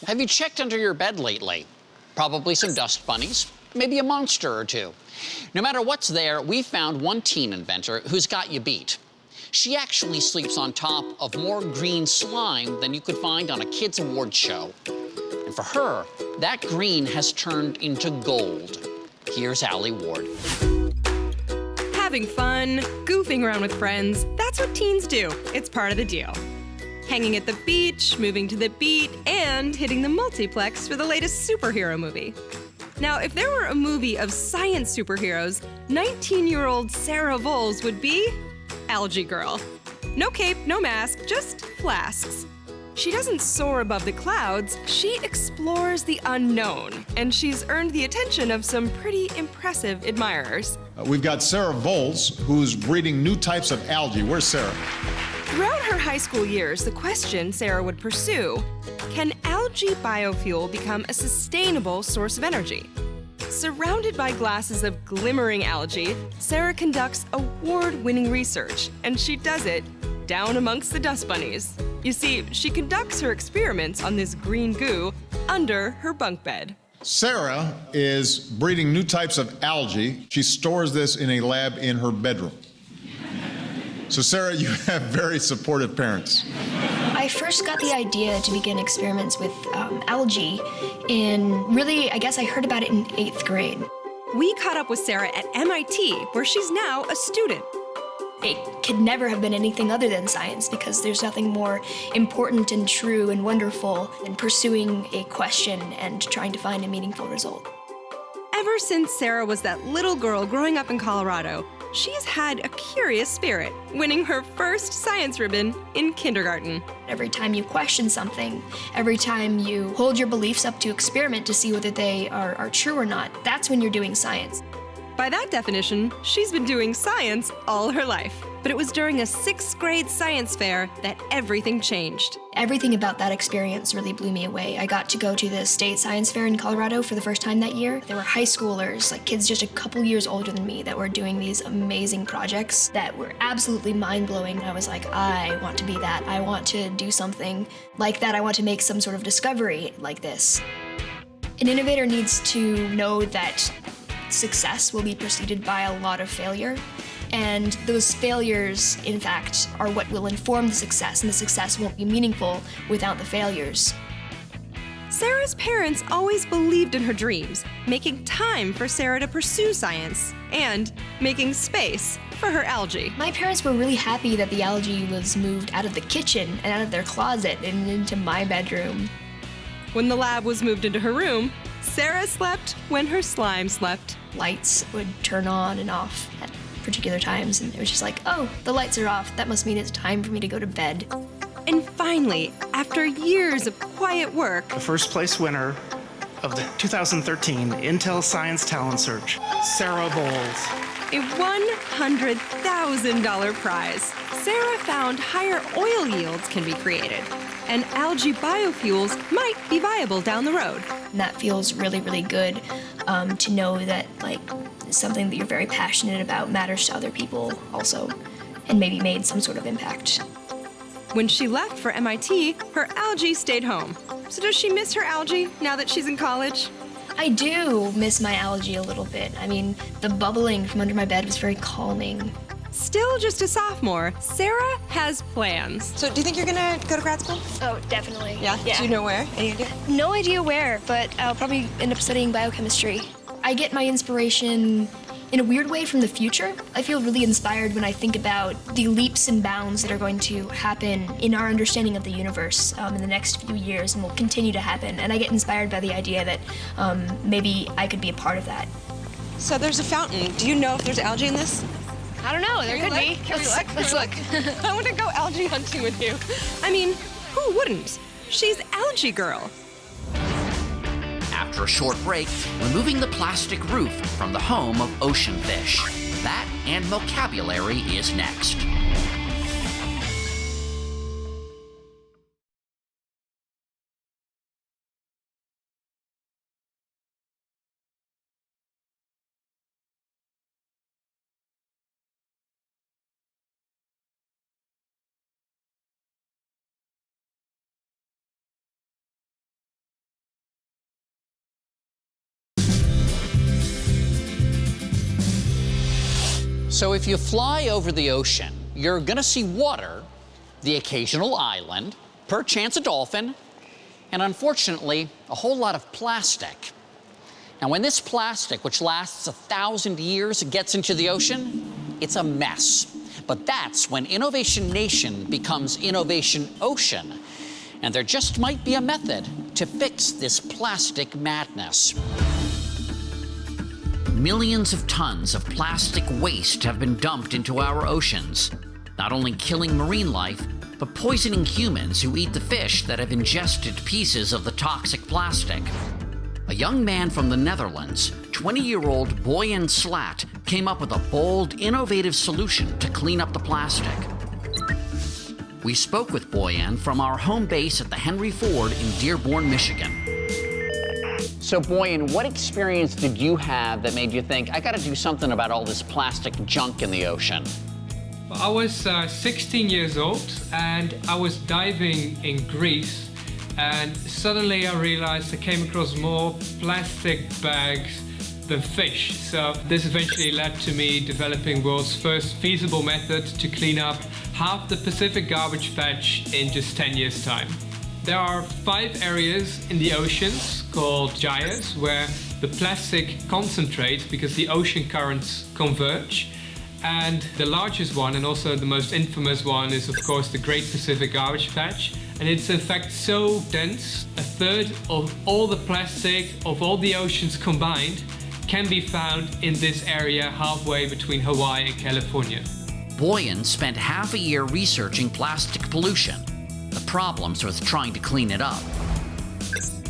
Have you checked under your bed lately? Probably some dust bunnies, maybe a monster or two. No matter what's there, we found one teen inventor who's got you beat. She actually sleeps on top of more green slime than you could find on a kids' award show. And for her, that green has turned into gold. Here's Allie Ward. Having fun, goofing around with friends, that's what teens do. It's part of the deal. Hanging at the beach, moving to the beat, and hitting the multiplex for the latest superhero movie. Now, if there were a movie of science superheroes, 19-year-old Sarah Voles would be Algae Girl. No cape, no mask, just flasks. She doesn't soar above the clouds, she explores the unknown, and she's earned the attention of some pretty impressive admirers. We've got Sarah Voles, who's breeding new types of algae. Where's Sarah? Throughout her high school years, the question Sarah would pursue, can algae biofuel become a sustainable source of energy? Surrounded by glasses of glimmering algae, Sarah conducts award-winning research, and she does it down amongst the dust bunnies. You see, she conducts her experiments on this green goo under her bunk bed. Sarah is breeding new types of algae. She stores this in a lab in her bedroom. So Sarah, you have very supportive parents. I first got the idea to begin experiments with algae I guess I heard about it in 8th grade. We caught up with Sarah at MIT, where she's now a student. It could never have been anything other than science because there's nothing more important and true and wonderful than pursuing a question and trying to find a meaningful result. Ever since Sarah was that little girl growing up in Colorado, she's had a curious spirit, winning her first science ribbon in kindergarten. Every time you question something, every time you hold your beliefs up to experiment to see whether they are true or not, that's when you're doing science. By that definition, she's been doing science all her life. But it was during a 6th grade science fair that everything changed. Everything about that experience really blew me away. I got to go to the state science fair in Colorado for the first time that year. There were high schoolers, like kids just a couple years older than me, that were doing these amazing projects that were absolutely mind-blowing. I was like, I want to be that. I want to do something like that. I want to make some sort of discovery like this. An innovator needs to know that success will be preceded by a lot of failure. And those failures, in fact, are what will inform the success, and the success won't be meaningful without the failures. Sarah's parents always believed in her dreams, making time for Sarah to pursue science, and making space for her algae. My parents were really happy that the algae was moved out of the kitchen and out of their closet and into my bedroom. When the lab was moved into her room, Sarah slept when her slime slept. Lights would turn on and off at particular times, and it was just like, oh, the lights are off. That must mean it's time for me to go to bed. And finally, after years of quiet work, the first place winner of the 2013 Intel Science Talent Search, Sarah Voles. A $100,000 prize. Sarah found higher oil yields can be created, and algae biofuels might be viable down the road. And that feels really, really good to know that something that you're very passionate about matters to other people also, and maybe made some sort of impact. When she left for MIT, her algae stayed home. So does she miss her algae now that she's in college? I do miss my algae a little bit. I mean, the bubbling from under my bed was very calming. Still just a sophomore, Sarah has plans. So do you think you're gonna go to grad school? Oh, definitely. Yeah? Do you know where? Any idea? No idea where, but I'll probably end up studying biochemistry. I get my inspiration in a weird way from the future. I feel really inspired when I think about the leaps and bounds that are going to happen in our understanding of the universe in the next few years and will continue to happen. And I get inspired by the idea that maybe I could be a part of that. So there's a fountain. Do you know if there's algae in this? I don't know, there could be. Let's look. I want to go algae hunting with you. I mean, who wouldn't? She's Algae Girl. After a short break, removing the plastic roof from the home of ocean fish. That and vocabulary is next. So if you fly over the ocean, you're gonna see water, the occasional island, perchance a dolphin, and unfortunately, a whole lot of plastic. Now, when this plastic, which lasts 1,000 years, gets into the ocean, it's a mess. But that's when Innovation Nation becomes Innovation Ocean. And there just might be a method to fix this plastic madness. Millions of tons of plastic waste have been dumped into our oceans, not only killing marine life, but poisoning humans who eat the fish that have ingested pieces of the toxic plastic. A young man from the Netherlands, 20-year-old Boyan Slat, came up with a bold, innovative solution to clean up the plastic. We spoke with Boyan from our home base at the Henry Ford in Dearborn, Michigan. So Boyan, what experience did you have that made you think, I gotta do something about all this plastic junk in the ocean? I was 16 years old and I was diving in Greece, and suddenly I realized I came across more plastic bags than fish. So this eventually led to me developing world's first feasible method to clean up half the Pacific garbage patch in just 10 years' time. There are 5 areas in the oceans called gyres where the plastic concentrates because the ocean currents converge. And the largest one, and also the most infamous one, is of course the Great Pacific Garbage Patch. And it's in fact so dense, 1/3 of all the plastic of all the oceans combined can be found in this area halfway between Hawaii and California. Boyan spent half a year researching plastic pollution, the problems with trying to clean it up.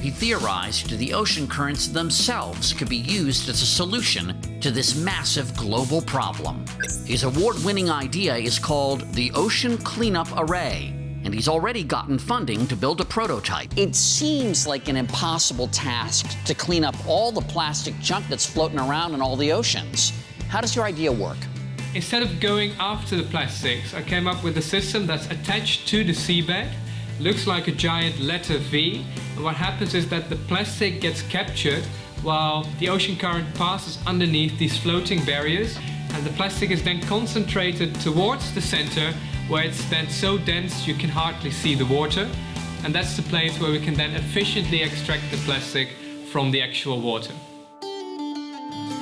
He theorized the ocean currents themselves could be used as a solution to this massive global problem. His award-winning idea is called the Ocean Cleanup Array, and he's already gotten funding to build a prototype. It seems like an impossible task to clean up all the plastic junk that's floating around in all the oceans. How does your idea work? Instead of going after the plastics, I came up with a system that's attached to the seabed. Looks like a giant letter V, and what happens is that the plastic gets captured while the ocean current passes underneath these floating barriers, and the plastic is then concentrated towards the center where it's then so dense you can hardly see the water, and that's the place where we can then efficiently extract the plastic from the actual water.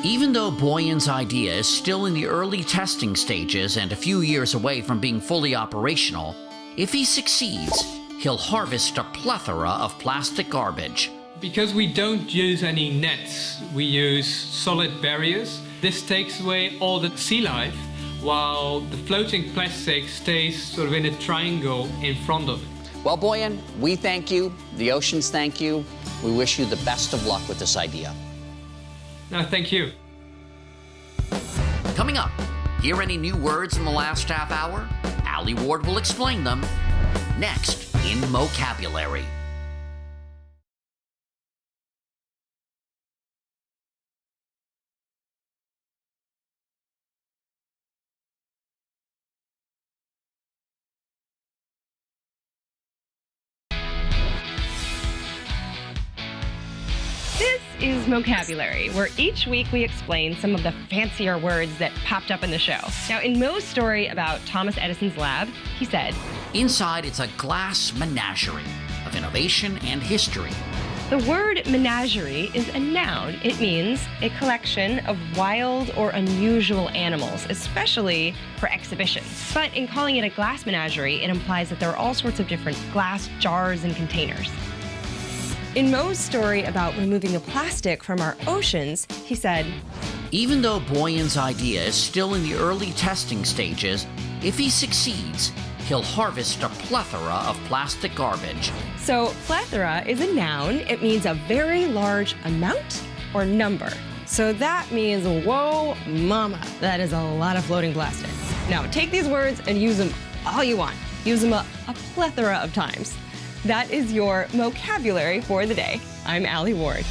Even though Boyan's idea is still in the early testing stages and a few years away from being fully operational, if he succeeds, he'll harvest a plethora of plastic garbage. Because we don't use any nets, we use solid barriers. This takes away all the sea life, while the floating plastic stays sort of in a triangle in front of it. Well, Boyan, we thank you. The oceans thank you. We wish you the best of luck with this idea. No, thank you. Coming up, hear any new words in the last half hour? Ali Ward will explain them next in Vocabulary. This is Vocabulary, where each week we explain some of the fancier words that popped up in the show. Now, in Mo's story about Thomas Edison's lab, he said, Inside, it's a glass menagerie of innovation and history. the word menagerie is a noun. It means a collection of wild or unusual animals, especially for exhibitions. But in calling it a glass menagerie, it implies that there are all sorts of different glass jars and containers. In Mo's story about removing the plastic from our oceans, he said, Even though Boyan's idea is still in the early testing stages, if he succeeds, he'll harvest a plethora of plastic garbage. So plethora is a noun. It means a very large amount or number. So that means, whoa, mama, that is a lot of floating plastic. Now take these words and use them all you want. Use them a plethora of times. That is your vocabulary for the day. I'm Ali Ward.